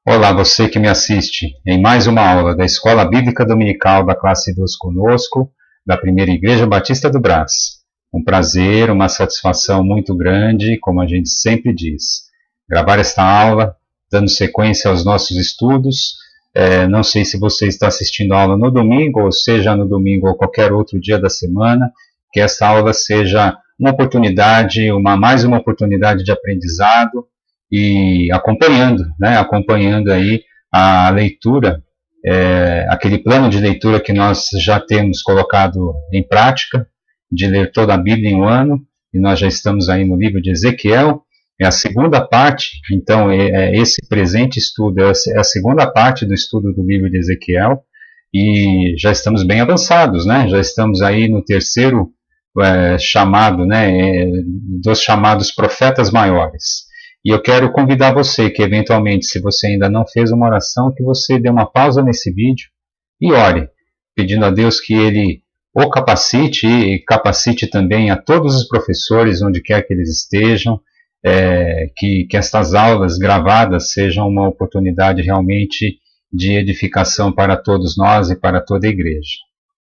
Olá, você que me assiste em mais uma aula da Escola Bíblica Dominical da classe 2 conosco, da Primeira Igreja Batista do Brás. Um prazer, uma satisfação muito grande, como a gente sempre diz, gravar esta aula, dando sequência aos nossos estudos. Não sei se você está assistindo a aula no domingo, ou seja no domingo ou qualquer outro dia da semana, que esta aula seja uma oportunidade, mais uma oportunidade de aprendizado, e acompanhando aí a leitura, aquele plano de leitura que nós já temos colocado em prática, de ler toda a Bíblia em um ano, e nós já estamos aí no livro de Ezequiel, é a segunda parte, então esse presente estudo é a segunda parte do estudo do livro de Ezequiel, e já estamos bem avançados, né? Já estamos aí no terceiro chamado, né, dos chamados profetas maiores. E eu quero convidar você que, eventualmente, se você ainda não fez uma oração, que você dê uma pausa nesse vídeo e ore, pedindo a Deus que Ele o capacite e capacite também a todos os professores, onde quer que eles estejam, que estas aulas gravadas sejam uma oportunidade realmente de edificação para todos nós e para toda a igreja.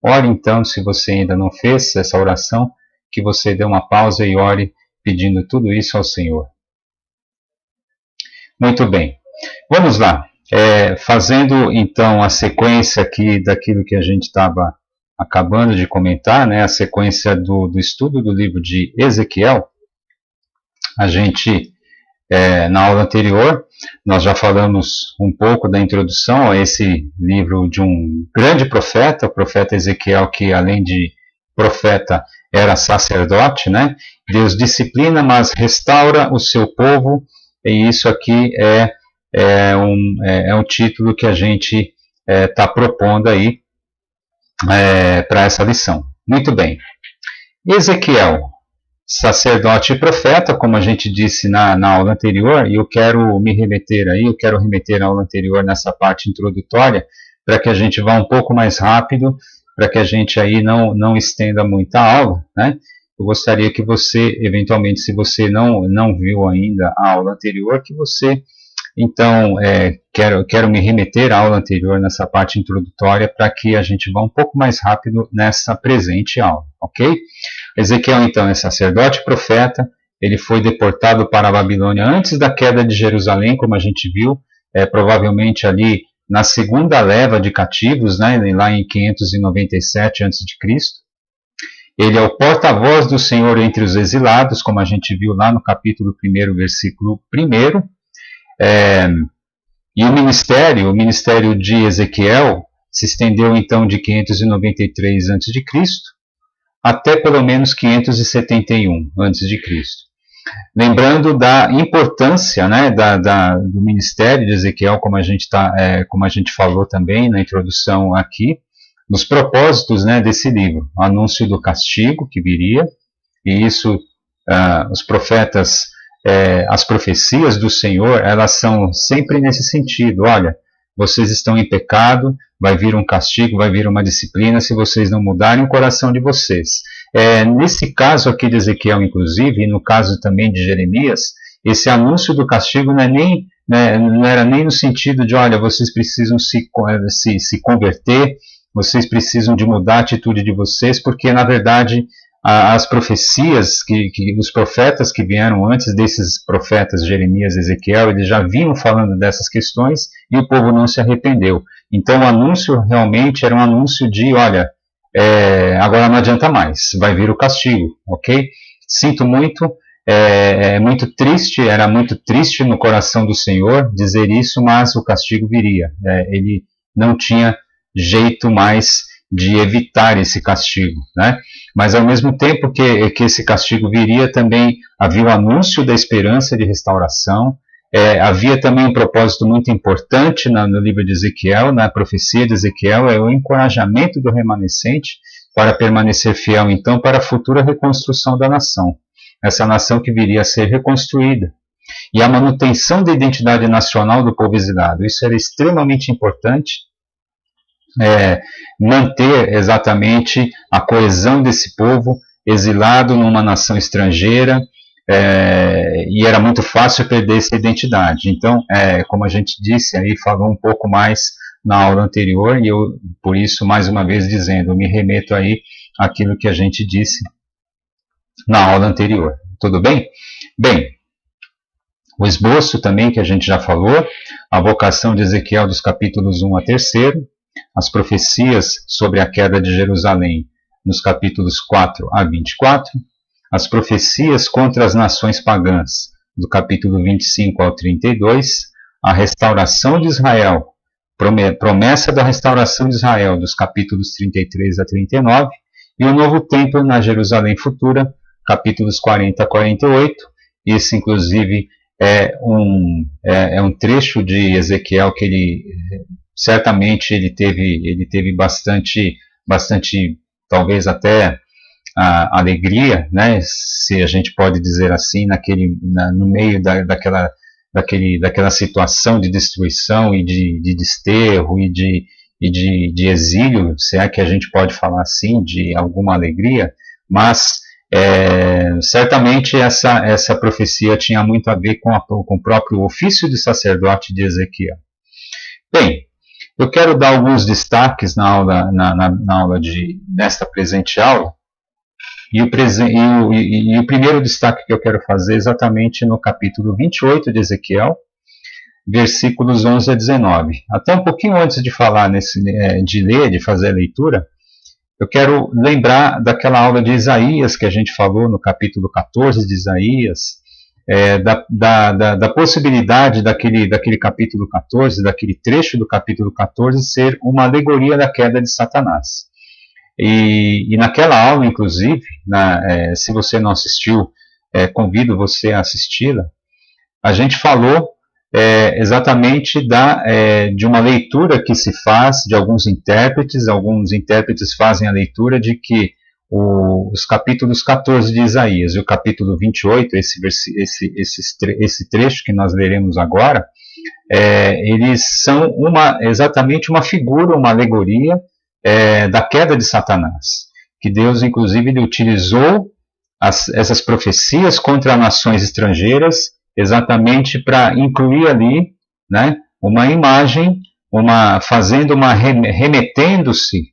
Ore então, se você ainda não fez essa oração, que você dê uma pausa e ore pedindo tudo isso ao Senhor. Muito bem, vamos lá. Fazendo então a sequência aqui daquilo que a gente estava acabando de comentar, né, a sequência do estudo do livro de Ezequiel, a gente, na aula anterior, nós já falamos um pouco da introdução a esse livro de um grande profeta, o profeta Ezequiel, que além de profeta era sacerdote, né? Deus disciplina, mas restaura o seu povo, e isso aqui é um título que a gente está propondo aí para essa lição. Muito bem. Ezequiel, sacerdote e profeta, como a gente disse na aula anterior, e eu quero remeter à aula anterior nessa parte introdutória, para que a gente vá um pouco mais rápido, para que a gente aí não estenda muito a aula, né? Eu gostaria que você, eventualmente, se você não viu ainda a aula anterior, que você, então, quero me remeter à aula anterior nessa parte introdutória, para que a gente vá um pouco mais rápido nessa presente aula, ok? Ezequiel, então, é sacerdote e profeta, ele foi deportado para a Babilônia antes da queda de Jerusalém, como a gente viu, provavelmente ali na segunda leva de cativos, né, lá em 597 a.C. Ele é o porta-voz do Senhor entre os exilados, como a gente viu lá no capítulo 1, versículo 1. E o ministério de Ezequiel se estendeu então de 593 a.C. até pelo menos 571 a.C. Lembrando da importância, né, do ministério de Ezequiel, como a gente falou também na introdução aqui, nos propósitos, né, desse livro, o anúncio do castigo que viria, e isso, os profetas, as profecias do Senhor, elas são sempre nesse sentido. Olha, vocês estão em pecado, vai vir um castigo, vai vir uma disciplina se vocês não mudarem o coração de vocês. Nesse caso aqui de Ezequiel, inclusive, e no caso também de Jeremias, esse anúncio do castigo não era nem no sentido de, olha, vocês precisam se converter, vocês precisam de mudar a atitude de vocês, porque, na verdade, as profecias, os profetas que vieram antes desses profetas, Jeremias e Ezequiel, eles já vinham falando dessas questões e o povo não se arrependeu. Então o anúncio realmente era um anúncio de, olha, agora não adianta mais, vai vir o castigo, ok? Sinto muito, muito triste, era muito triste no coração do Senhor dizer isso, mas o castigo viria. Ele não tinha jeito mais de evitar esse castigo, né? Mas ao mesmo tempo que esse castigo viria, também havia o anúncio da esperança de restauração, havia também um propósito muito importante no livro de Ezequiel, na profecia de Ezequiel, é o encorajamento do remanescente para permanecer fiel, então, para a futura reconstrução da nação. Essa nação que viria a ser reconstruída. E a manutenção da identidade nacional do povo exilado. Isso era extremamente importante, manter exatamente a coesão desse povo exilado numa nação estrangeira, e era muito fácil perder essa identidade. Então, como a gente disse, aí falou um pouco mais na aula anterior, e eu, por isso, mais uma vez dizendo, eu me remeto aí àquilo que a gente disse na aula anterior. Tudo bem? Bem, o esboço também que a gente já falou, a vocação de Ezequiel dos capítulos 1 a 3, as profecias sobre a queda de Jerusalém nos capítulos 4 a 24, as profecias contra as nações pagãs do capítulo 25 ao 32, a restauração de Israel, promessa da restauração de Israel dos capítulos 33 a 39, e o novo templo na Jerusalém futura, capítulos 40 a 48. Isso, inclusive, é um trecho de Ezequiel que ele certamente ele teve bastante, talvez até alegria, né, se a gente pode dizer assim, no meio daquela situação de destruição e de desterro e de exílio, se é que a gente pode falar assim, de alguma alegria, mas certamente essa profecia tinha muito a ver com o próprio ofício de sacerdote de Ezequiel. Bem, eu quero dar alguns destaques nesta presente aula, e o primeiro destaque que eu quero fazer é exatamente no capítulo 28 de Ezequiel, versículos 11 a 19. Até um pouquinho antes de falar, de fazer a leitura, eu quero lembrar daquela aula de Isaías que a gente falou no capítulo 14 de Isaías, da possibilidade daquele capítulo 14, daquele trecho do capítulo 14, ser uma alegoria da queda de Satanás. E naquela aula, inclusive, se você não assistiu, convido você a assisti-la, a gente falou exatamente de uma leitura que se faz de alguns intérpretes fazem a leitura de que os capítulos 14 de Isaías e o capítulo 28, esse trecho que nós leremos agora, eles são exatamente uma figura, uma alegoria da queda de Satanás, que Deus, inclusive, ele utilizou essas profecias contra nações estrangeiras exatamente para incluir ali, né, uma imagem, remetendo-se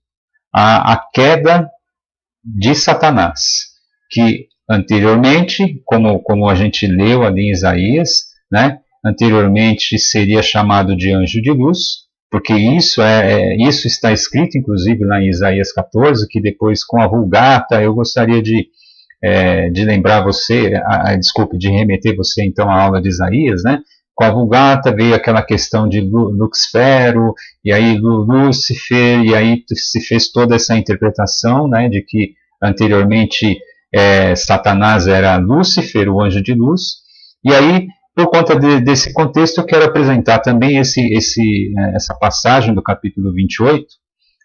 à queda de Satanás, que anteriormente, como a gente leu ali em Isaías, né, anteriormente seria chamado de anjo de luz, porque isso está escrito, inclusive, lá em Isaías 14, que depois, com a Vulgata, eu gostaria de lembrar você, de remeter você, então, à aula de Isaías, né? Com a Vulgata veio aquela questão de Luxfero, e aí Lúcifer, e aí se fez toda essa interpretação, né, de que anteriormente Satanás era Lúcifer, o anjo de luz, e aí, por conta desse contexto, eu quero apresentar também essa passagem do capítulo 28,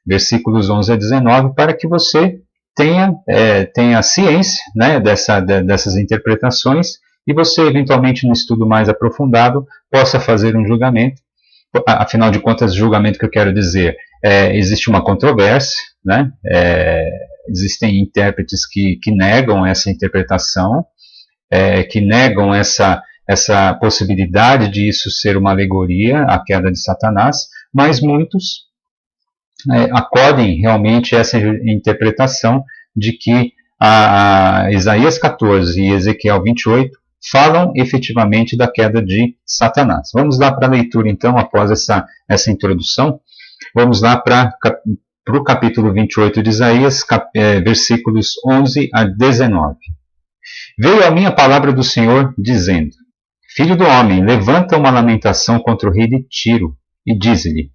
versículos 11 a 19, para que você tenha ciência, né, dessas interpretações, e você, eventualmente, no estudo mais aprofundado, possa fazer um julgamento. Afinal de contas, julgamento que eu quero dizer, existe uma controvérsia, né, existem intérpretes que negam essa interpretação, que negam essa possibilidade de isso ser uma alegoria, a queda de Satanás, mas muitos acodem realmente essa interpretação de que Isaías 14 e Ezequiel 28 falam efetivamente da queda de Satanás. Vamos lá para a leitura, então, após essa introdução. Vamos lá para o capítulo 28 de Isaías, versículos 11 a 19. Veio a minha palavra do Senhor, dizendo: Filho do homem, levanta uma lamentação contra o rei de Tiro, e diz-lhe: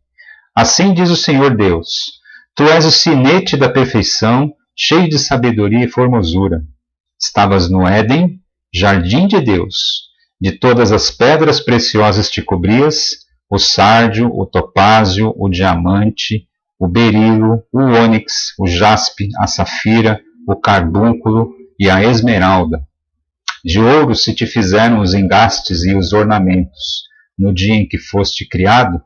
Assim diz o Senhor Deus: Tu és o sinete da perfeição, cheio de sabedoria e formosura. Estavas no Éden, jardim de Deus. De todas as pedras preciosas te cobrias, o sárdio, o topázio, o diamante, o berilo, o ônix, o jaspe, a safira, o carbúnculo e a esmeralda. De ouro se te fizeram os engastes e os ornamentos. No dia em que foste criado,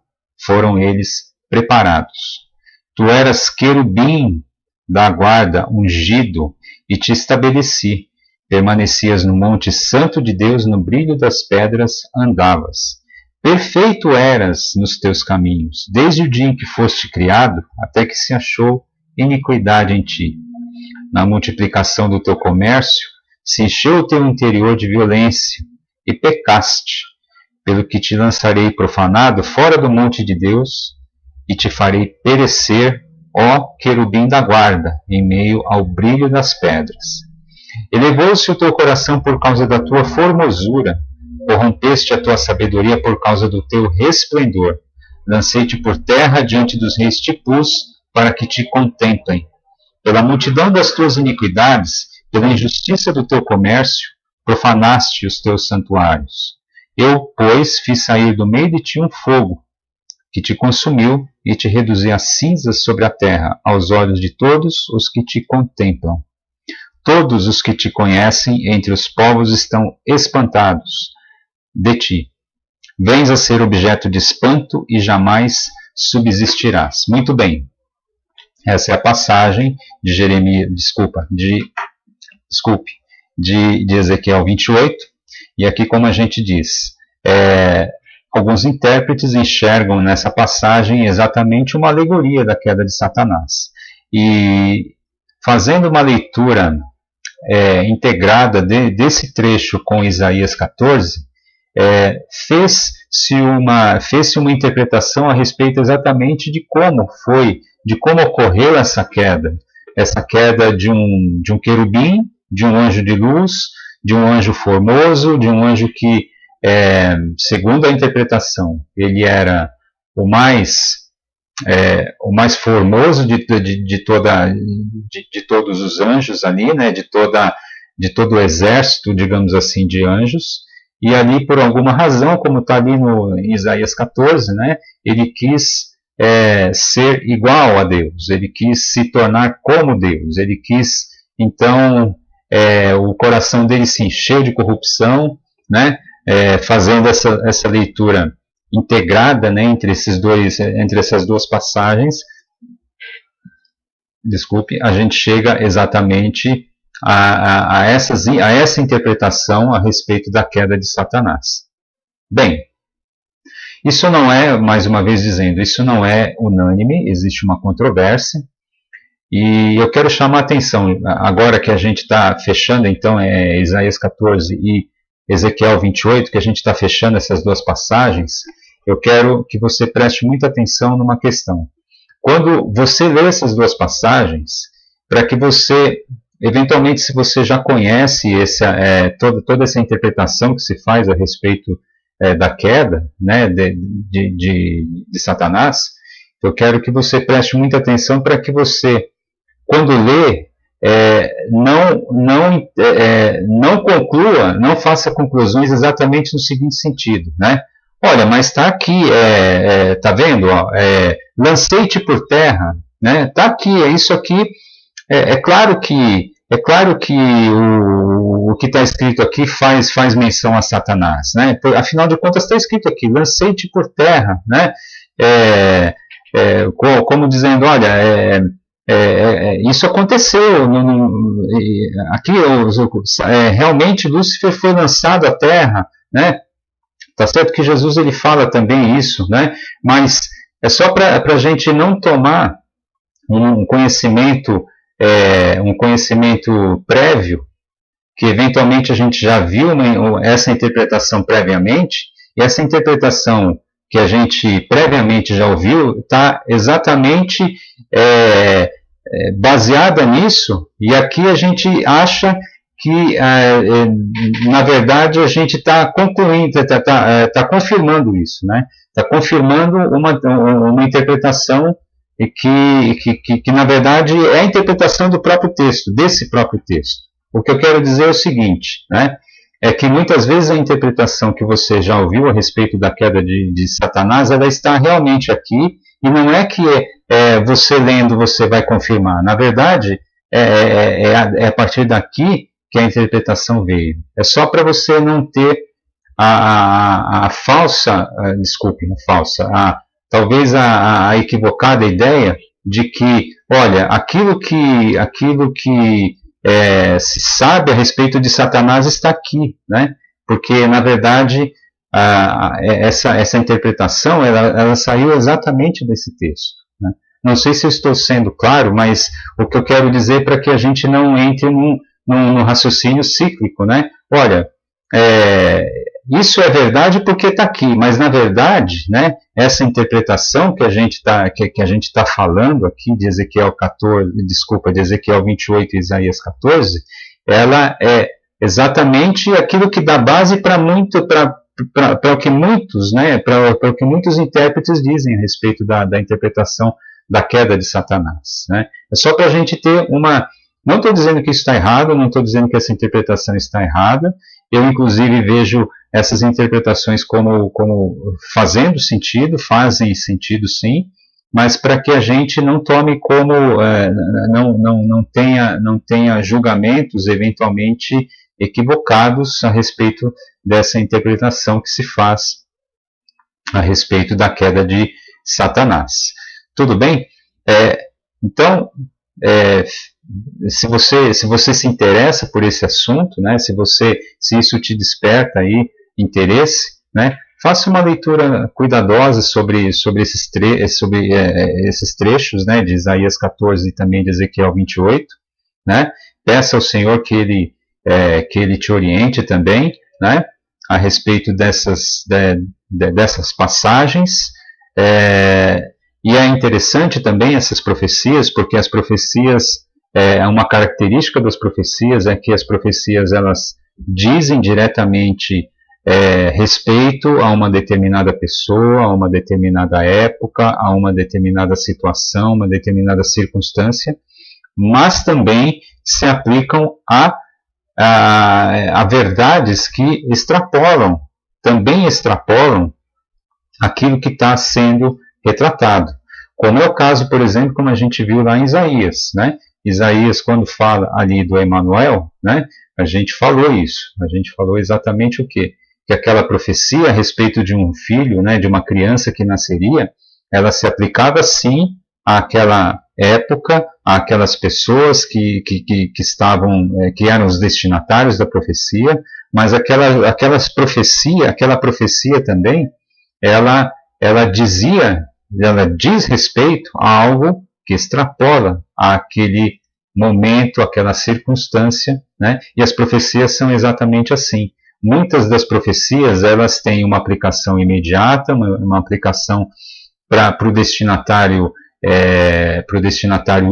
foram eles preparados. Tu eras querubim da guarda, ungido, e te estabeleci. Permanecias no monte santo de Deus, no brilho das pedras andavas. Perfeito eras nos teus caminhos, desde o dia em que foste criado, até que se achou iniquidade em ti. Na multiplicação do teu comércio, se encheu o teu interior de violência, e pecaste, pelo que te lançarei profanado fora do monte de Deus, e te farei perecer, ó querubim da guarda, em meio ao brilho das pedras. Elevou-se o teu coração por causa da tua formosura, corrompeste a tua sabedoria por causa do teu resplendor. Lancei-te por terra diante dos reis te pus, para que te contemplem. Pela multidão das tuas iniquidades, pela injustiça do teu comércio, profanaste os teus santuários. Eu, pois, fiz sair do meio de ti um fogo, que te consumiu e te reduzi a cinzas sobre a terra, aos olhos de todos os que te contemplam. Todos os que te conhecem entre os povos estão espantados de ti. Vens a ser objeto de espanto e jamais subsistirás. Muito bem. Essa é a passagem de de Ezequiel 28. E aqui, como a gente diz, alguns intérpretes enxergam nessa passagem exatamente uma alegoria da queda de Satanás. E fazendo uma leitura integrada desse trecho com Isaías 14, fez-se uma interpretação a respeito exatamente de como ocorreu essa queda de um querubim, de um anjo de luz, de um anjo formoso, de um anjo que, segundo a interpretação, ele era o mais formoso de todos os anjos ali, né, de todo o exército, digamos assim, de anjos, e ali, por alguma razão, como está ali em Isaías 14, né, ele quis ser igual a Deus, ele quis se tornar como Deus, ele quis, então, o coração dele se encheu de corrupção, né, fazendo essa leitura integrada, né, entre essas duas passagens, a gente chega exatamente a essa interpretação a respeito da queda de Satanás. Bem, isso não é, mais uma vez dizendo, isso não é unânime, existe uma controvérsia, e eu quero chamar a atenção, agora que a gente está fechando, então, Isaías 14 e Ezequiel 28, que a gente está fechando essas duas passagens, eu quero que você preste muita atenção numa questão. Quando você lê essas duas passagens, para que você, eventualmente, se você já conhece toda essa interpretação que se faz a respeito da queda, né, de Satanás, eu quero que você preste muita atenção para que você, quando lê, não conclua, não faça conclusões exatamente no seguinte sentido, né? Olha, mas está aqui, tá vendo? Lancei-te por terra, né? Está aqui, isso aqui. É claro que o que está escrito aqui faz menção a Satanás, né? Afinal de contas está escrito aqui, lancei-te por terra, né? Como dizendo, olha, isso aconteceu, aqui realmente Lúcifer foi lançado à terra, né? Tá certo que Jesus ele fala também isso, né? Mas é só para a gente não tomar um conhecimento prévio, que eventualmente a gente já viu essa interpretação previamente, e essa interpretação que a gente previamente já ouviu está exatamente baseada nisso, e aqui a gente acha que, na verdade, a gente está concluindo, está confirmando isso, né? Está confirmando uma interpretação que, na verdade, é a interpretação do próprio texto, desse próprio texto. O que eu quero dizer é o seguinte, né? É que muitas vezes a interpretação que você já ouviu a respeito da queda de Satanás, ela está realmente aqui, e não é que você lendo você vai confirmar. Na verdade, é a partir daqui que a interpretação veio. É só para você não ter talvez a equivocada ideia de que, olha, aquilo que se sabe a respeito de Satanás está aqui, né? Porque, na verdade, essa interpretação ela saiu exatamente desse texto, né? Não sei se eu estou sendo claro, mas o que eu quero dizer para que a gente não entre num raciocínio cíclico, né? Olha, isso é verdade porque está aqui, mas na verdade, né, essa interpretação que a gente está falando aqui de Ezequiel 14, desculpa, de Ezequiel 28 e Isaías 14, ela é exatamente aquilo que dá base para o que muitos, né, para o que muitos intérpretes dizem a respeito da interpretação da queda de Satanás, né? É só para a gente ter uma... Não estou dizendo que isso está errado, não estou dizendo que essa interpretação está errada. Eu, inclusive, vejo essas interpretações como fazem sentido sim, mas para que a gente não tome como... não tenha julgamentos eventualmente equivocados a respeito dessa interpretação que se faz a respeito da queda de Satanás. Tudo bem? Então, se você se interessa por esse assunto, né, se isso te desperta aí interesse, né, faça uma leitura cuidadosa sobre esses trechos, né, de Isaías 14 e também de Ezequiel 28, né, peça ao Senhor que ele te oriente também, né, a respeito dessas passagens. E é interessante também essas profecias, porque as profecias, uma característica das profecias é que as profecias elas dizem diretamente respeito a uma determinada pessoa, a uma determinada época, a uma determinada situação, uma determinada circunstância, mas também se aplicam a verdades que também extrapolam aquilo que está sendo retratado, como é o caso, por exemplo, como a gente viu lá em Isaías, né? Isaías, quando fala ali do Emanuel, né? A gente falou exatamente o quê? Que aquela profecia a respeito de um filho, né, de uma criança que nasceria, ela se aplicava sim àquela época, àquelas pessoas que eram os destinatários da profecia, mas aquela profecia também, ela diz respeito a algo que extrapola aquele momento, aquela circunstância, né? E as profecias são exatamente assim. Muitas das profecias, elas têm uma aplicação imediata, uma aplicação para o destinatário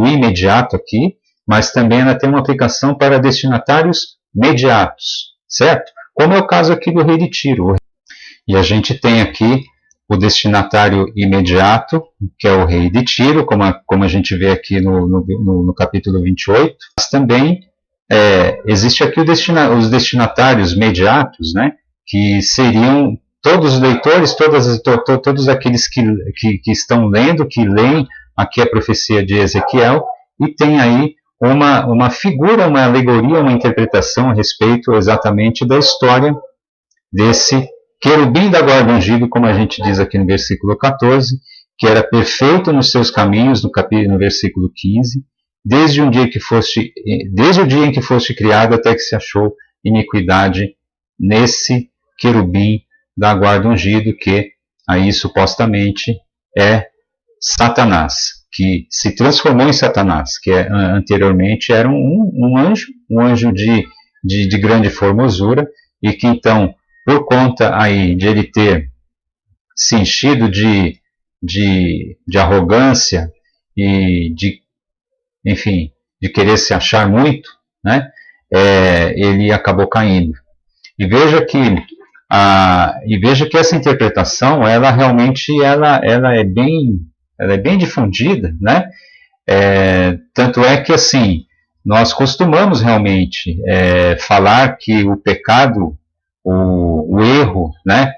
imediato aqui, mas também ela tem uma aplicação para destinatários mediatos, certo? Como é o caso aqui do rei de Tiro. E a gente tem aqui o destinatário imediato, que é o rei de Tiro, como a gente vê aqui no capítulo 28, mas também existe aqui os destinatários mediatos, né, que seriam todos os leitores, todos aqueles que estão lendo, que leem aqui a profecia de Ezequiel, e tem aí uma figura, uma alegoria, uma interpretação a respeito exatamente da história desse querubim da guarda ungido, como a gente diz aqui no versículo 14, que era perfeito nos seus caminhos, no versículo 15, desde o dia em que foste criado até que se achou iniquidade nesse querubim da guarda ungido, que aí supostamente é Satanás, que se transformou em Satanás, que anteriormente era um anjo de grande formosura, e que então, por conta aí de ele ter se enchido de arrogância e enfim, de querer se achar muito, né, ele acabou caindo. E veja que essa interpretação, ela realmente é bem difundida, né? Tanto é que assim nós costumamos realmente falar que o pecado, o erro, né,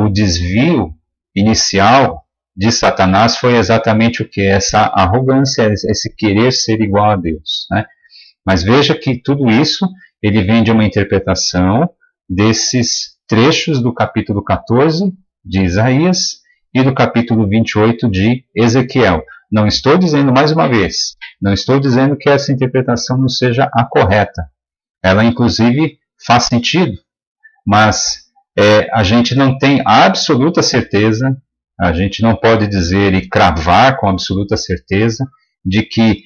o desvio inicial de Satanás foi exatamente o que? Essa arrogância, esse querer ser igual a Deus, né? Mas veja que tudo isso ele vem de uma interpretação desses trechos do capítulo 14 de Isaías e do capítulo 28 de Ezequiel. Não estou dizendo, mais uma vez, não estou dizendo que essa interpretação não seja a correta. Ela, inclusive, faz sentido, mas a gente não tem absoluta certeza, a gente não pode dizer e cravar com absoluta certeza de que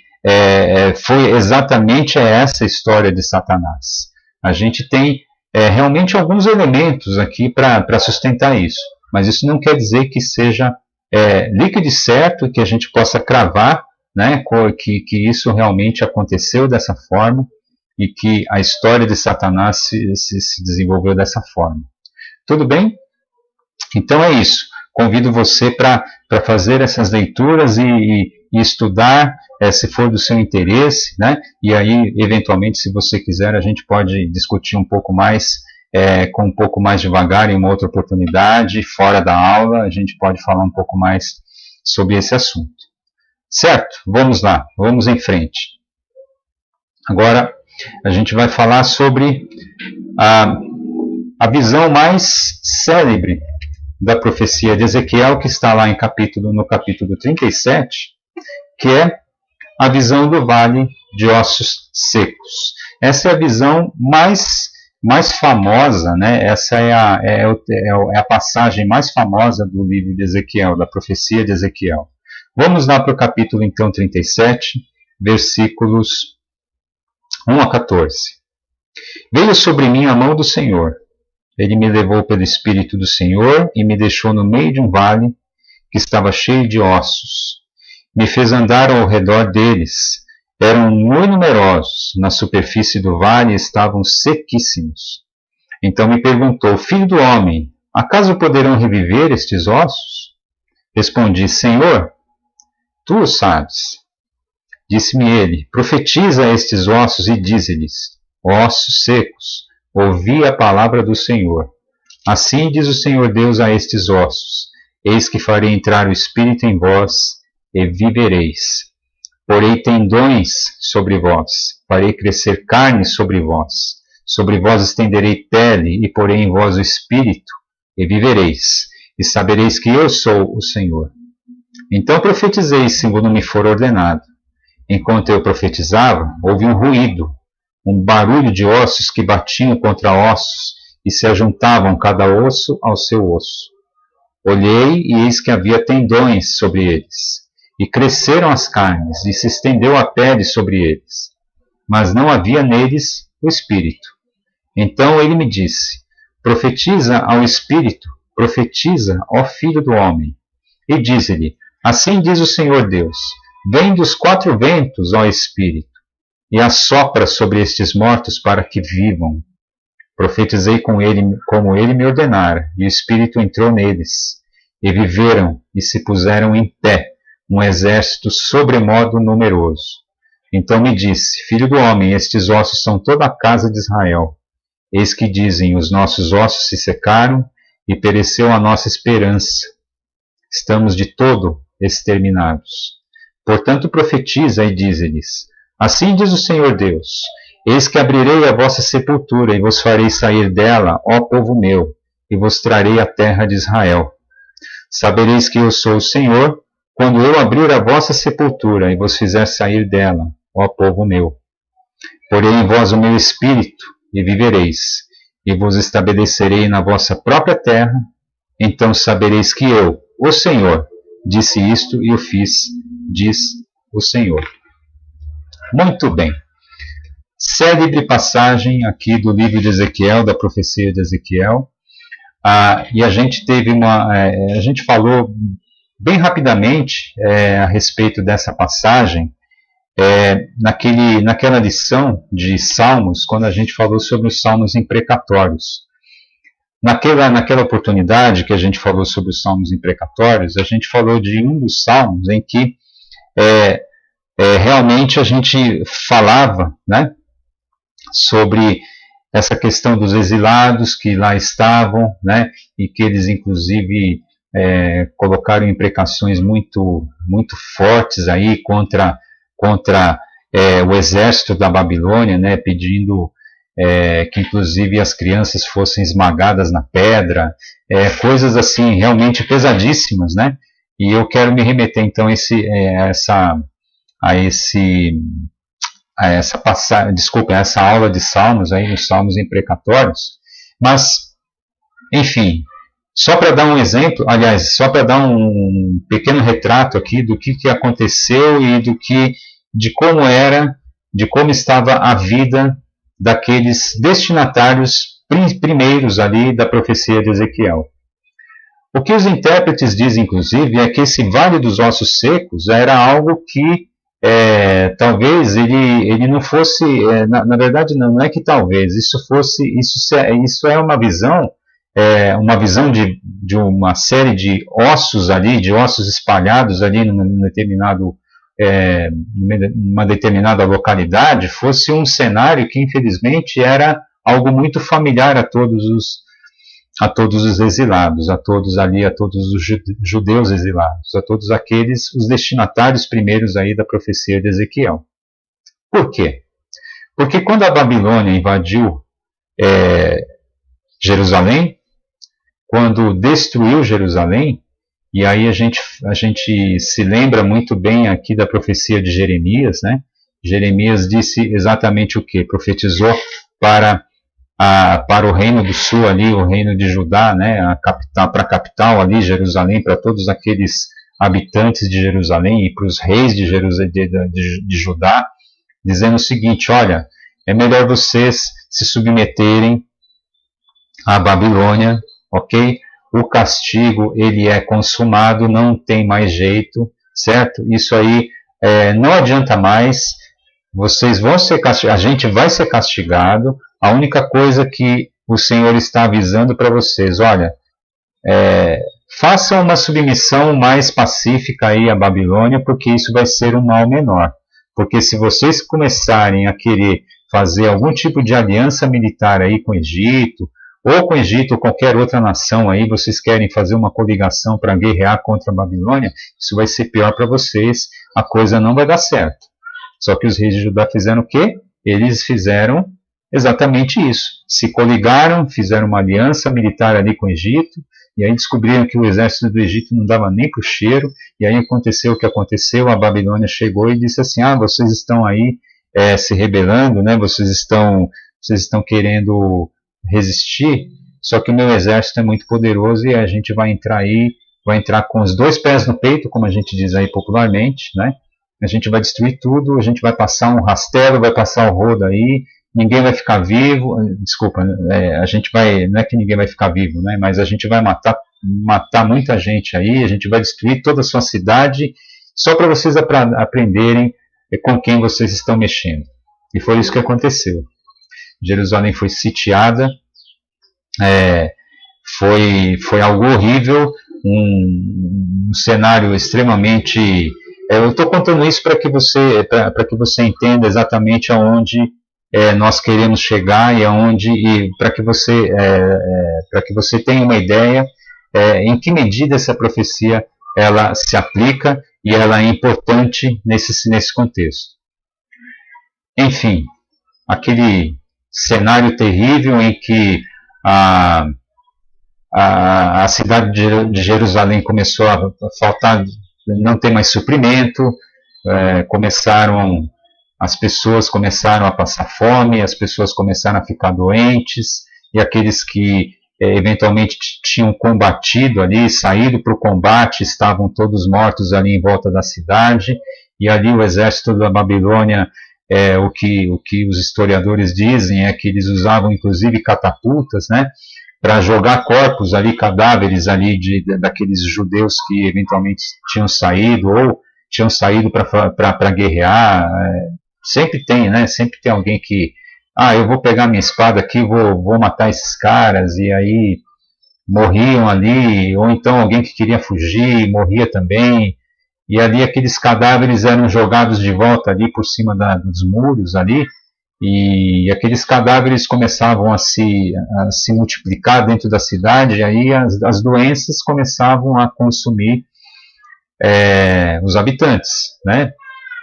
foi exatamente essa história de Satanás. A gente tem realmente alguns elementos aqui para sustentar isso, mas isso não quer dizer que seja líquido e certo, que a gente possa cravar, né, que isso realmente aconteceu dessa forma e que a história de Satanás se desenvolveu dessa forma. Tudo bem? Então é isso. Convido você para fazer essas leituras e estudar, se for do seu interesse, né? E aí, eventualmente, se você quiser, a gente pode discutir um pouco mais, com um pouco mais devagar, em uma outra oportunidade, fora da aula, a gente pode falar um pouco mais sobre esse assunto. Certo? Vamos lá, vamos em frente. Agora, a gente vai falar sobre a visão mais célebre da profecia de Ezequiel, que está lá no capítulo 37, que é a visão do vale de ossos secos. Essa é a visão mais famosa, né? Essa é a passagem mais famosa do livro de Ezequiel, da profecia de Ezequiel. Vamos lá para o capítulo, então, 37, versículos 1 a 14. Veio sobre mim a mão do Senhor. Ele me levou pelo Espírito do Senhor e me deixou no meio de um vale que estava cheio de ossos. Me fez andar ao redor deles. Eram muito numerosos. Na superfície do vale estavam sequíssimos. Então me perguntou: Filho do homem, acaso poderão reviver estes ossos? Respondi: Senhor, tu o sabes. Disse-me ele: Profetiza a estes ossos e dize-lhes: Ossos secos, ouvi a palavra do Senhor. Assim diz o Senhor Deus a estes ossos: Eis que farei entrar o Espírito em vós, e vivereis. Porei tendões sobre vós, farei crescer carne sobre vós estenderei pele, e porei em vós o Espírito, e vivereis, e sabereis que eu sou o Senhor. Então profetizei segundo me for ordenado. Enquanto eu profetizava, houve um ruído, um barulho de ossos que batiam contra ossos e se ajuntavam cada osso ao seu osso. Olhei e eis que havia tendões sobre eles, e cresceram as carnes, e se estendeu a pele sobre eles, mas não havia neles o Espírito. Então ele me disse: Profetiza ao Espírito, profetiza, ó Filho do homem, e dize-lhe: Assim diz o Senhor Deus: Vem dos quatro ventos, ó Espírito, e assopra sobre estes mortos para que vivam. Profetizei com ele, como ele me ordenara, e o Espírito entrou neles, e viveram e se puseram em pé, um exército sobremodo numeroso. Então me disse: Filho do homem, estes ossos são toda a casa de Israel. Eis que dizem: Os nossos ossos se secaram, e pereceu a nossa esperança. Estamos de todo exterminados. Portanto profetiza e dize-lhes: Assim diz o Senhor Deus: Eis que abrirei a vossa sepultura, e vos farei sair dela, ó povo meu, e vos trarei a terra de Israel. Sabereis que eu sou o Senhor, quando eu abrir a vossa sepultura, e vos fizer sair dela, ó povo meu. Porei em vós o meu espírito, e vivereis, e vos estabelecerei na vossa própria terra. Então sabereis que eu, o Senhor, disse isto e o fiz, diz o Senhor. Muito bem. Célebre passagem aqui do livro de Ezequiel, da profecia de Ezequiel. E a gente a gente falou bem rapidamente a respeito dessa passagem naquela lição de Salmos, quando a gente falou sobre os salmos imprecatórios. Naquela oportunidade que a gente falou sobre os salmos imprecatórios, a gente falou de um dos salmos em que realmente a gente falava, né, sobre essa questão dos exilados que lá estavam, né, e que eles inclusive colocaram imprecações muito, muito fortes aí contra o exército da Babilônia, né, pedindo que inclusive as crianças fossem esmagadas na pedra, coisas assim realmente pesadíssimas, né, E eu quero me remeter então a essa passagem, desculpa, a essa aula de Salmos aí, nos Salmos imprecatórios. Mas, enfim, só para dar um exemplo, aliás, só para dar um pequeno retrato aqui do que aconteceu e de como era, de como estava a vida daqueles destinatários primeiros ali da profecia de Ezequiel. O que os intérpretes dizem, inclusive, é que esse Vale dos Ossos Secos era algo que talvez ele não fosse, na verdade não é que talvez, isso é uma visão de uma série de ossos ali, de ossos espalhados ali numa determinada localidade, fosse um cenário que infelizmente era algo muito familiar a todos os exilados, a todos os judeus exilados, a todos aqueles, os destinatários primeiros aí da profecia de Ezequiel. Por quê? Porque quando a Babilônia invadiu Jerusalém, quando destruiu Jerusalém, e aí a gente se lembra muito bem aqui da profecia de Jeremias, né? Jeremias disse exatamente o quê? Profetizou para o reino do sul ali, o reino de Judá, né, para a capital ali, Jerusalém, para todos aqueles habitantes de Jerusalém e para os reis de Judá, dizendo o seguinte: olha, é melhor vocês se submeterem à Babilônia, ok? O castigo, ele é consumado, não tem mais jeito, certo? Isso aí não adianta mais, vocês vão ser castigados, a gente vai ser castigado. A única coisa que o Senhor está avisando para vocês, olha, façam uma submissão mais pacífica aí à Babilônia, porque isso vai ser um mal menor. Porque se vocês começarem a querer fazer algum tipo de aliança militar aí com o Egito, ou qualquer outra nação aí, vocês querem fazer uma coligação para guerrear contra a Babilônia, isso vai ser pior para vocês, a coisa não vai dar certo. Só que os reis de Judá fizeram o quê? Eles fizeram exatamente isso. Se coligaram, fizeram uma aliança militar ali com o Egito, e aí descobriram que o exército do Egito não dava nem para o cheiro, e aí aconteceu o que aconteceu, a Babilônia chegou e disse assim: vocês estão aí se rebelando, né? Vocês estão querendo resistir, só que o meu exército é muito poderoso e a gente vai entrar com os dois pés no peito, como a gente diz aí popularmente, né? A gente vai destruir tudo, a gente vai passar um rastelo, vai passar o rodo aí, ninguém vai ficar vivo, desculpa, a gente vai, não é que ninguém vai ficar vivo, né? Mas a gente vai matar muita gente aí, a gente vai destruir toda a sua cidade, só para vocês aprenderem com quem vocês estão mexendo. E foi isso que aconteceu. Jerusalém foi sitiada, foi algo horrível, um cenário extremamente... eu estou contando isso para que você entenda exatamente aonde nós queremos chegar e para que você tenha uma ideia em que medida essa profecia ela se aplica e ela é importante nesse contexto. Enfim, aquele cenário terrível em que a cidade de Jerusalém começou a faltar, não ter mais suprimento, as pessoas começaram a passar fome, as pessoas começaram a ficar doentes, e aqueles que eventualmente tinham combatido ali, saído para o combate, estavam todos mortos ali em volta da cidade, e ali o exército da Babilônia, o que os historiadores dizem é que eles usavam inclusive catapultas, né, para jogar corpos ali, cadáveres ali daqueles judeus que eventualmente tinham saído ou tinham saído para guerrear. Sempre tem, né? Sempre tem alguém que, eu vou pegar minha espada aqui, vou matar esses caras, e aí morriam ali, ou então alguém que queria fugir morria também, e ali aqueles cadáveres eram jogados de volta ali por cima dos muros ali, e aqueles cadáveres começavam a se multiplicar dentro da cidade, e aí as doenças começavam a consumir os habitantes, né?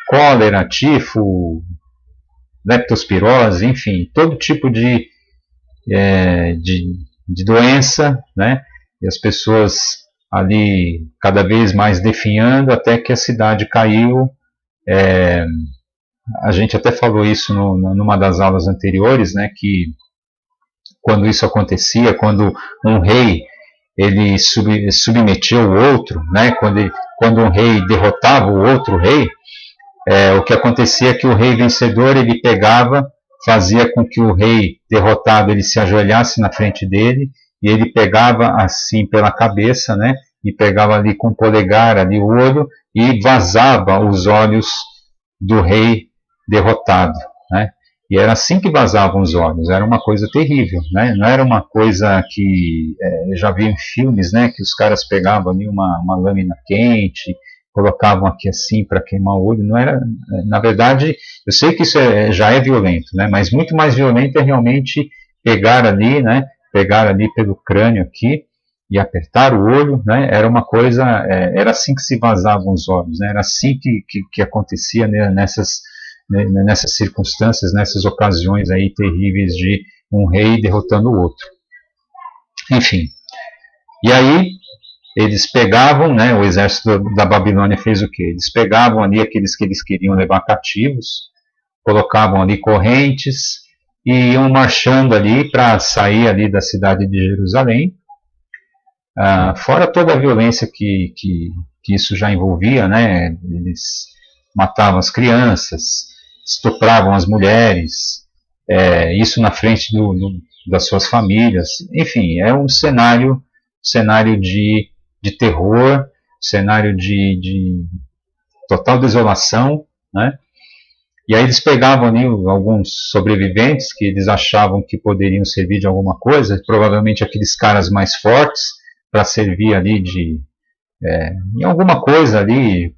Cólera, tifo, leptospirose, enfim, todo tipo de doença, né? E as pessoas ali cada vez mais definhando, até que a cidade caiu. A gente até falou isso numa das aulas anteriores, né, que quando isso acontecia, quando um rei ele submetia o outro, né, quando um rei derrotava o outro rei, o que acontecia é que o rei vencedor ele pegava, fazia com que o rei derrotado ele se ajoelhasse na frente dele, e ele pegava assim pela cabeça, né, e pegava ali com o polegar ali o olho e vazava os olhos do rei derrotado, né? E era assim que vazavam os olhos, era uma coisa terrível, né? Não era uma coisa que eu já vi em filmes, né? Que os caras pegavam ali uma lâmina quente, colocavam aqui assim para queimar o olho. Não era, na verdade, eu sei que isso já é violento, né? Mas muito mais violento é realmente pegar ali, né? Pegar ali pelo crânio aqui e apertar o olho, né? Era uma coisa, era assim que se vazavam os olhos, né? Era assim que acontecia, né, nessas circunstâncias, nessas ocasiões aí terríveis de um rei derrotando o outro. Enfim, e aí eles pegavam, né, o exército da Babilônia fez o quê? Eles pegavam ali aqueles que eles queriam levar cativos, colocavam ali correntes e iam marchando ali para sair ali da cidade de Jerusalém, fora toda a violência que isso já envolvia, né? Eles matavam as crianças, estupravam as mulheres, isso na frente das suas famílias. Enfim, é um cenário de terror, cenário de total desolação, né? E aí eles pegavam ali alguns sobreviventes que eles achavam que poderiam servir de alguma coisa, provavelmente aqueles caras mais fortes, para servir ali em alguma coisa ali,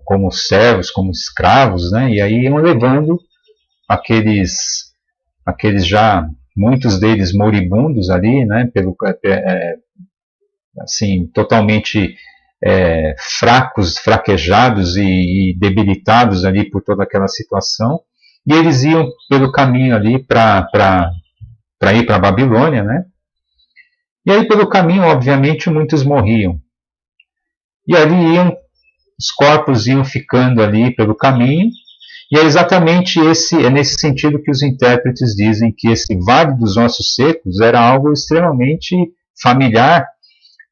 como servos, como escravos, né? E aí iam levando aqueles já, muitos deles moribundos ali, né? Assim, totalmente fracos, fraquejados e debilitados ali por toda aquela situação. E eles iam pelo caminho ali para ir para a Babilônia, né? E aí pelo caminho, obviamente, muitos morriam. E ali os corpos iam ficando ali pelo caminho, e é exatamente nesse sentido que os intérpretes dizem que esse Vale dos Ossos Secos era algo extremamente familiar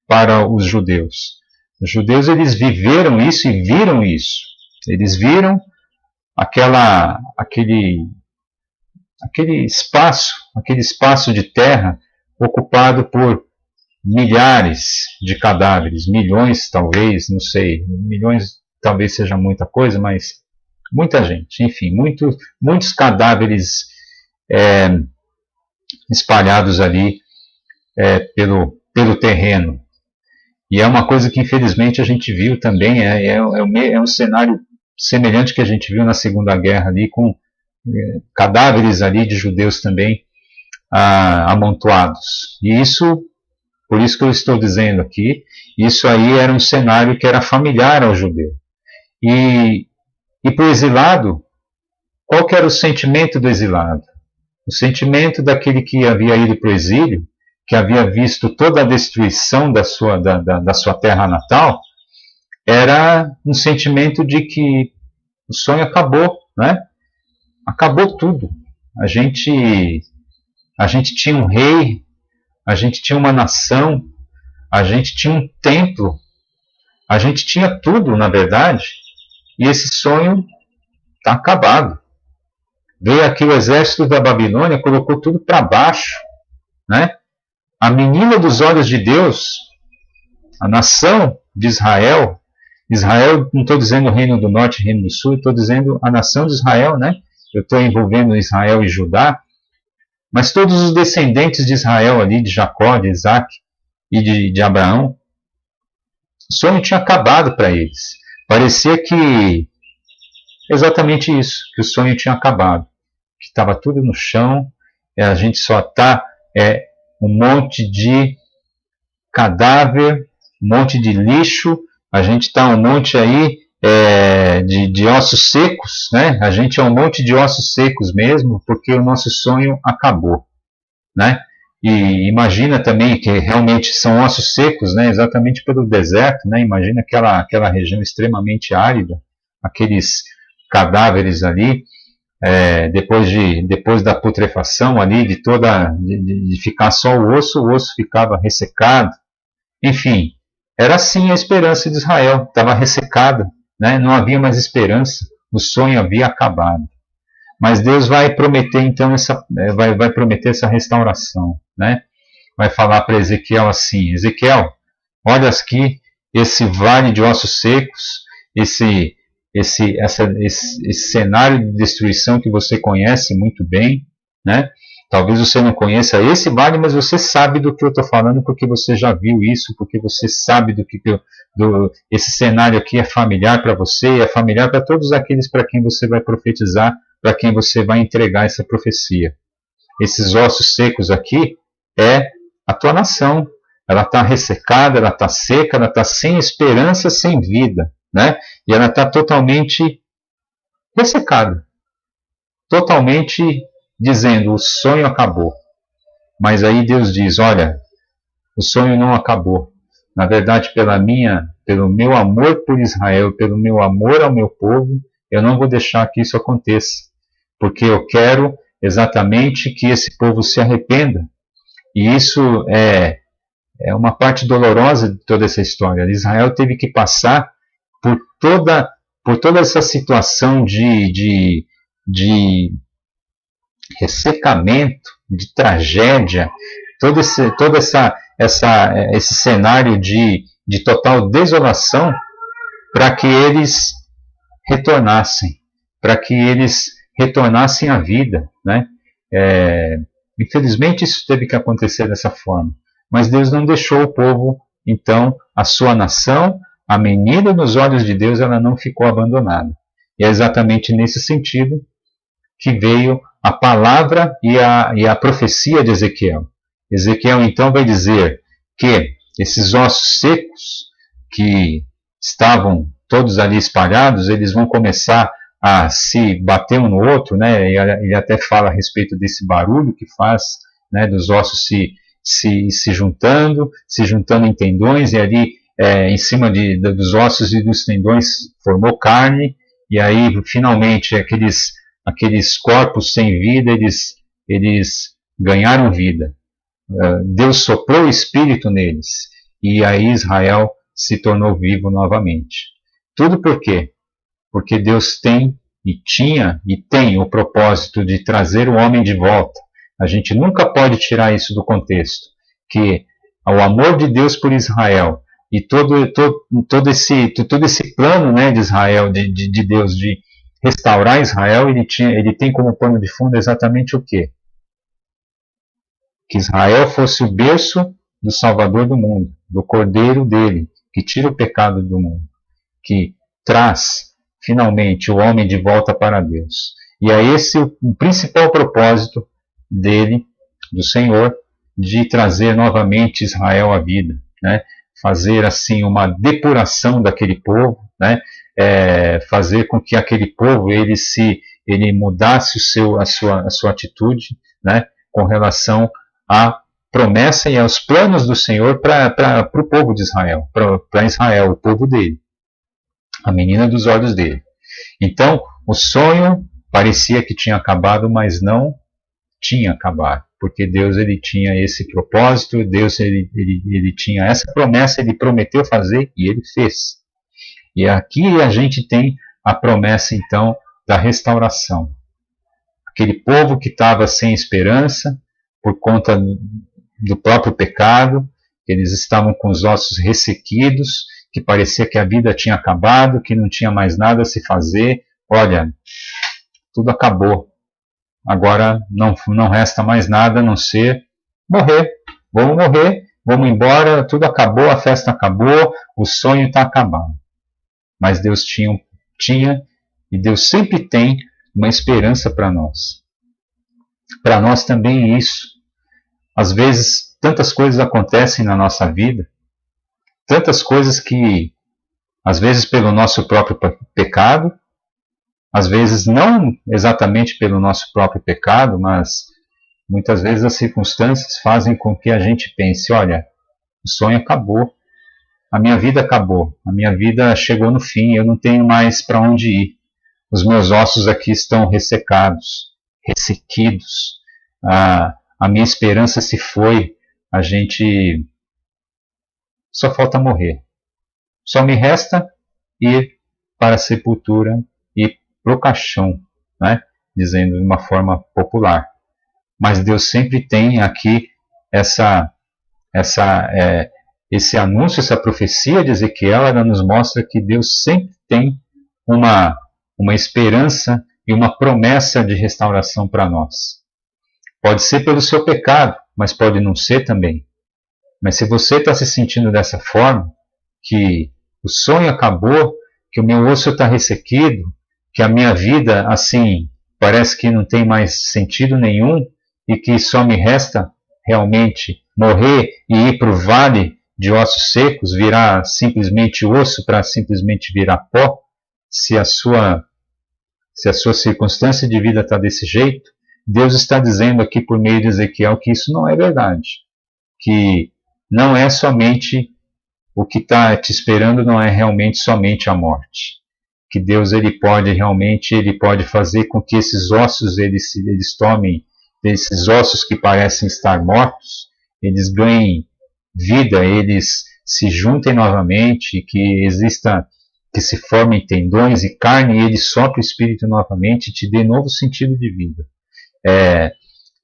para os judeus. Os judeus eles viveram isso e viram isso. Eles viram aquele espaço de terra ocupado por milhares de cadáveres, milhões talvez, não sei, milhões talvez seja muita coisa, mas muita gente, enfim, muitos cadáveres espalhados ali pelo terreno. E é uma coisa que infelizmente a gente viu também, é um cenário semelhante que a gente viu na Segunda Guerra ali, com cadáveres ali de judeus também amontoados. E por isso que eu estou dizendo aqui, isso aí era um cenário que era familiar ao judeu. E para o exilado, qual que era o sentimento do exilado? O sentimento daquele que havia ido para o exílio, que havia visto toda a destruição da sua terra natal, era um sentimento de que o sonho acabou, né? Acabou tudo. A gente tinha um rei, a gente tinha uma nação, a gente tinha um templo, a gente tinha tudo, na verdade, e esse sonho está acabado. Veio aqui o exército da Babilônia, colocou tudo para baixo, né? A menina dos olhos de Deus, a nação de Israel, não estou dizendo o reino do norte e reino do sul, estou dizendo a nação de Israel, né? Eu estou envolvendo Israel e Judá, mas todos os descendentes de Israel ali, de Jacó, de Isaac e de Abraão, o sonho tinha acabado para eles. Parecia que exatamente isso, que o sonho tinha acabado, que estava tudo no chão, a gente só está um monte de cadáver, um monte de lixo, a gente está um monte aí de ossos secos, né? A gente é um monte de ossos secos mesmo, porque o nosso sonho acabou, né? E imagina também que realmente são ossos secos, né, exatamente pelo deserto, né, imagina aquela região extremamente árida, aqueles cadáveres ali, depois da putrefação ali, de ficar só o osso ficava ressecado. Enfim, era assim a esperança de Israel, estava ressecada, né, não havia mais esperança, o sonho havia acabado. Mas Deus vai prometer então vai prometer essa restauração, né? Vai falar para Ezequiel assim: Ezequiel, olha aqui esse vale de ossos secos, esse cenário de destruição que você conhece muito bem, né? Talvez você não conheça esse vale, mas você sabe do que eu estou falando porque você já viu isso, porque você sabe esse cenário aqui é familiar para você, é familiar para todos aqueles para quem você vai profetizar, para quem você vai entregar essa profecia. Esses ossos secos aqui é a tua nação. Ela está ressecada, ela está seca, ela está sem esperança, sem vida, né? E ela está totalmente ressecada, totalmente dizendo: o sonho acabou. Mas aí Deus diz: olha, o sonho não acabou. Na verdade, pelo meu amor por Israel, pelo meu amor ao meu povo, eu não vou deixar que isso aconteça, porque eu quero exatamente que esse povo se arrependa. E isso é uma parte dolorosa de toda essa história. Israel teve que passar por toda essa situação de ressecamento, de tragédia, todo esse cenário de total desolação, para que eles retornassem, à vida, né? Infelizmente isso teve que acontecer dessa forma, mas Deus não deixou o povo, então a sua nação, a menina nos olhos de Deus, ela não ficou abandonada. E é exatamente nesse sentido que veio a palavra e a profecia de Ezequiel. Ezequiel então vai dizer que esses ossos secos que estavam todos ali espalhados, eles vão começar a se bater um no outro, né? Ele até fala a respeito desse barulho que faz, né, dos ossos se juntando em tendões, e ali em cima dos ossos e dos tendões formou carne, e aí finalmente aqueles corpos sem vida, eles ganharam vida. Deus soprou o Espírito neles, e aí Israel se tornou vivo novamente. Tudo por quê? Porque Deus tem e tinha e tem o propósito de trazer o homem de volta. A gente nunca pode tirar isso do contexto, que o amor de Deus por Israel e todo esse plano, né, de Israel, de Deus, de restaurar Israel, ele tem como pano de fundo exatamente o quê? Que Israel fosse o berço do Salvador do mundo, do Cordeiro dele, que tira o pecado do mundo, que traz finalmente o homem de volta para Deus. E é esse o principal propósito dele, do Senhor, de trazer novamente Israel à vida, né? Fazer assim uma depuração daquele povo, né? Fazer com que aquele povo ele mudasse a sua atitude, né? Com relação à promessa e aos planos do Senhor para o povo de Israel, para Israel, o povo dele, a menina dos olhos dele. Então, o sonho parecia que tinha acabado, mas não tinha acabado, porque Deus ele tinha esse propósito, Deus ele tinha essa promessa, ele prometeu fazer e ele fez. E aqui a gente tem a promessa então da restauração. Aquele povo que estava sem esperança por conta do próprio pecado, eles estavam com os ossos ressequidos, que parecia que a vida tinha acabado, que não tinha mais nada a se fazer. Olha, tudo acabou. Agora não resta mais nada a não ser morrer. Vamos morrer, vamos embora, tudo acabou, a festa acabou, o sonho está acabado. Mas Deus tinha e Deus sempre tem uma esperança para nós. Para nós também é isso. Às vezes, tantas coisas acontecem na nossa vida, tantas coisas que, às vezes pelo nosso próprio pecado, às vezes não exatamente pelo nosso próprio pecado, mas Muitas vezes as circunstâncias fazem com que a gente pense, olha, o sonho acabou, a minha vida acabou, a minha vida chegou no fim, eu não tenho mais para onde ir. Os meus ossos aqui estão ressecados, ressequidos, a minha esperança se foi, a gente só falta morrer. Só me resta ir para a sepultura e para o caixão, né? Dizendo de uma forma popular. Mas Deus sempre tem aqui esse anúncio, essa profecia de Ezequiel, ela nos mostra que Deus sempre tem uma esperança e uma promessa de restauração para nós. Pode ser pelo seu pecado, mas pode não ser também. Mas se você está se sentindo dessa forma, que o sonho acabou, que o meu osso está ressequido, que a minha vida, assim, parece que não tem mais sentido nenhum e que só me resta realmente morrer e ir para o vale de ossos secos, virar simplesmente osso para simplesmente virar pó, se a sua circunstância de vida está desse jeito, Deus está dizendo aqui por meio de Ezequiel que isso não é verdade, que não é somente o que está te esperando, não é realmente somente a morte, que Deus ele pode fazer com que esses ossos eles tomem, esses ossos que parecem estar mortos, eles ganhem vida, eles se juntem novamente, que se formem tendões e carne, e ele sopre o Espírito novamente e te dê novo sentido de vida.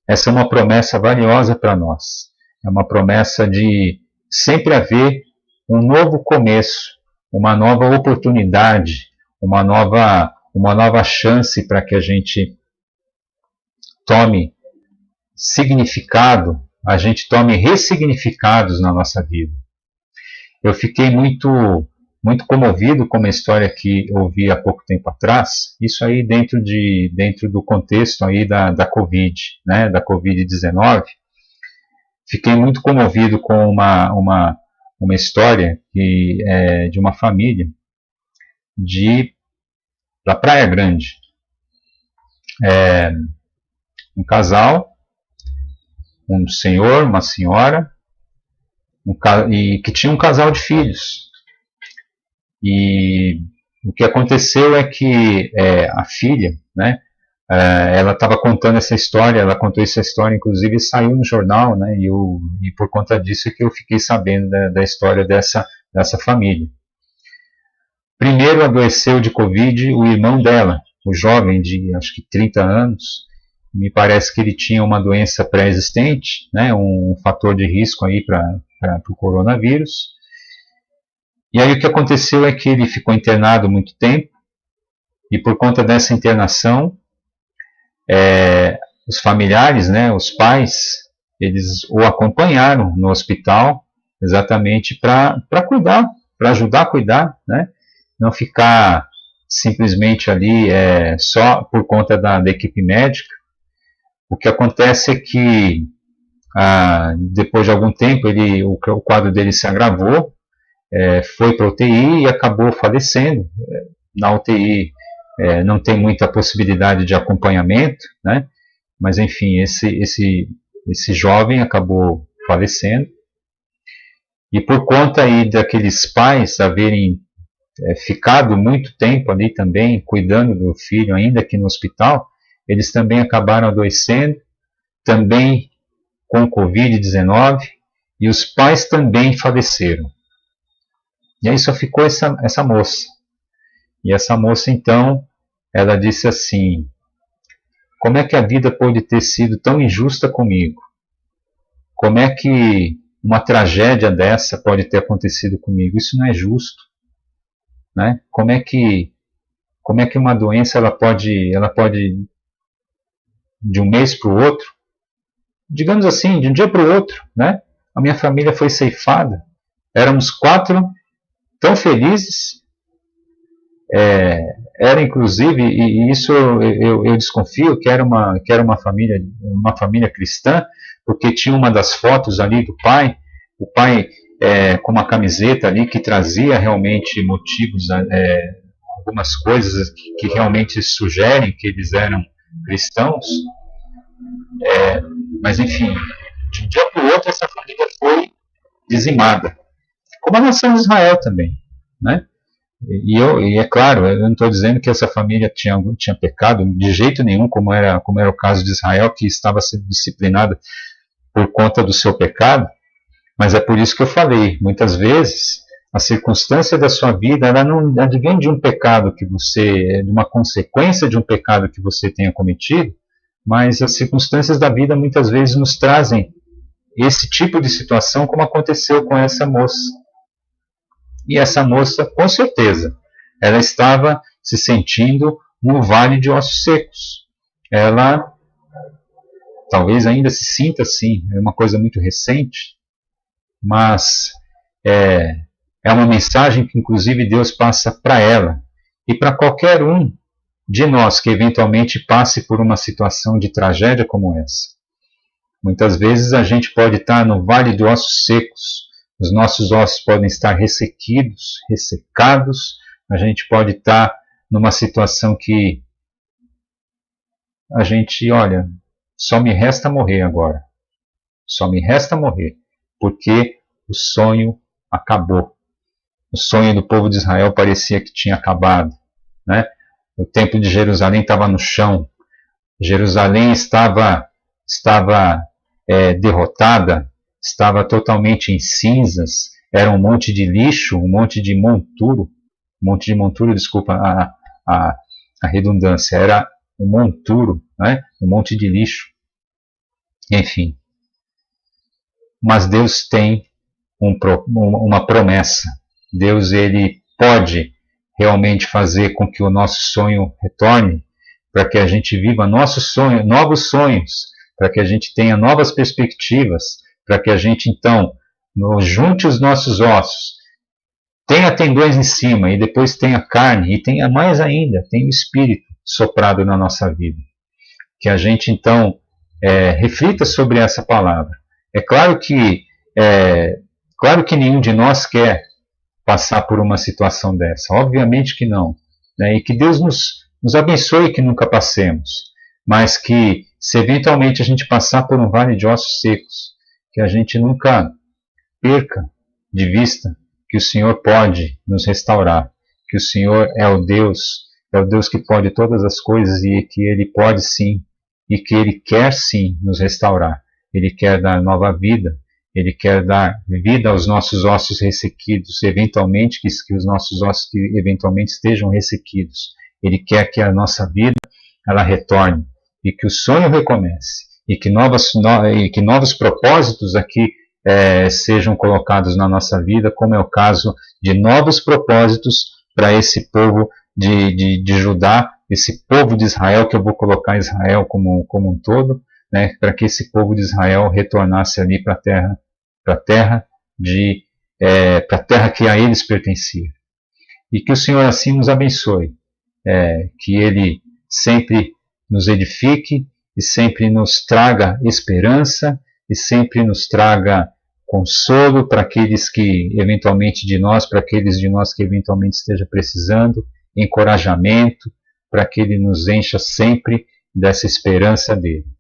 Essa é uma promessa valiosa para nós. É uma promessa de sempre haver um novo começo, uma nova oportunidade, uma nova chance para que a gente tome significado, a gente tome ressignificados na nossa vida. Eu fiquei muito comovido com uma história que ouvi há pouco tempo atrás, isso aí dentro do contexto aí da Covid, né, da Covid-19. Fiquei muito comovido com uma história de uma família da Praia Grande. Um casal, um senhor, uma senhora, e que tinha um casal de filhos. E o que aconteceu é que a filha, né, ela estava contando essa história, ela contou essa história, inclusive saiu no jornal, né, e por conta disso é que eu fiquei sabendo da história dessa família. Primeiro adoeceu de Covid o irmão dela, o jovem de acho que 30 anos, me parece que ele tinha uma doença pré-existente, né, um fator de risco aí para o coronavírus. E aí o que aconteceu é que ele ficou internado muito tempo, e por conta dessa internação, os familiares, né, os pais, eles o acompanharam no hospital exatamente para cuidar, para ajudar a cuidar, né, não ficar simplesmente ali só por conta da equipe médica. O que acontece é que depois de algum tempo o quadro dele se agravou, foi para a UTI e acabou falecendo. Na UTI não tem muita possibilidade de acompanhamento, né? Mas enfim, esse jovem acabou falecendo. E por conta aí daqueles pais haverem ficado muito tempo ali também, cuidando do filho ainda aqui no hospital, eles também acabaram adoecendo, também com Covid-19, e os pais também faleceram. E aí só ficou essa moça. E essa moça, então, ela disse assim: como é que a vida pode ter sido tão injusta comigo? Como é que uma tragédia dessa pode ter acontecido comigo? Isso não é justo, né? Como é que uma doença ela pode de um mês para o outro, digamos assim, de um dia para o outro, né? A minha família foi ceifada. Éramos 4 tão felizes. Era inclusive, e isso eu desconfio que era uma família cristã, porque tinha uma das fotos ali do pai, o pai com uma camiseta ali que trazia realmente motivos, algumas coisas que realmente sugerem que eles eram cristãos. Mas, enfim, de um dia para o outro, essa família foi dizimada. Como a nação de Israel também, né? E é claro, eu não estou dizendo que essa família tinha pecado, de jeito nenhum, como era o caso de Israel, que estava sendo disciplinada por conta do seu pecado, mas é por isso que eu falei, muitas vezes, a circunstância da sua vida, ela não advém de um pecado que você, de uma consequência de um pecado que você tenha cometido, mas as circunstâncias da vida muitas vezes nos trazem esse tipo de situação, como aconteceu com essa moça. E essa moça, com certeza, ela estava se sentindo no vale de ossos secos. Ela talvez ainda se sinta assim, é uma coisa muito recente, mas é uma mensagem que inclusive Deus passa para ela e para qualquer um de nós que eventualmente passe por uma situação de tragédia como essa. Muitas vezes a gente pode estar no vale de ossos secos, os nossos ossos podem estar ressequidos, ressecados, a gente pode estar numa situação que a gente, olha, só me resta morrer agora. Só me resta morrer, porque o sonho acabou. O sonho do povo de Israel parecia que tinha acabado, né? O templo de Jerusalém estava no chão. Jerusalém estava derrotada, estava totalmente em cinzas. Era um monte de lixo, um monte de monturo, desculpa a redundância, era um monturo, né? Um monte de lixo. Enfim. Mas Deus tem uma promessa. Deus, ele pode realmente fazer com que o nosso sonho retorne, para que a gente viva nossos sonhos, novos sonhos, para que a gente tenha novas perspectivas, para que a gente então junte os nossos ossos, tenha tendões em cima e depois tenha carne e tenha mais ainda, tenha o espírito soprado na nossa vida. Que a gente então reflita sobre essa palavra. É claro que nenhum de nós quer passar por uma situação dessa. Obviamente que não. Né? E que Deus nos abençoe que nunca passemos. Mas que, se eventualmente a gente passar por um vale de ossos secos, que a gente nunca perca de vista que o Senhor pode nos restaurar. Que o Senhor é o Deus que pode todas as coisas e que Ele pode sim, e que Ele quer sim nos restaurar. Ele quer dar nova vida. Ele quer dar vida aos nossos ossos ressequidos, eventualmente que os nossos ossos eventualmente estejam ressequidos. Ele quer que a nossa vida ela retorne e que o sonho recomece e que novos propósitos aqui sejam colocados na nossa vida, como é o caso de novos propósitos para esse povo de Judá, esse povo de Israel, que eu vou colocar Israel como um todo, né, para que esse povo de Israel retornasse ali para a terra que a eles pertencia. E que o Senhor assim nos abençoe, que Ele sempre nos edifique e sempre nos traga esperança e sempre nos traga consolo para aqueles que eventualmente para aqueles de nós que eventualmente esteja precisando, encorajamento, para que Ele nos encha sempre dessa esperança dele.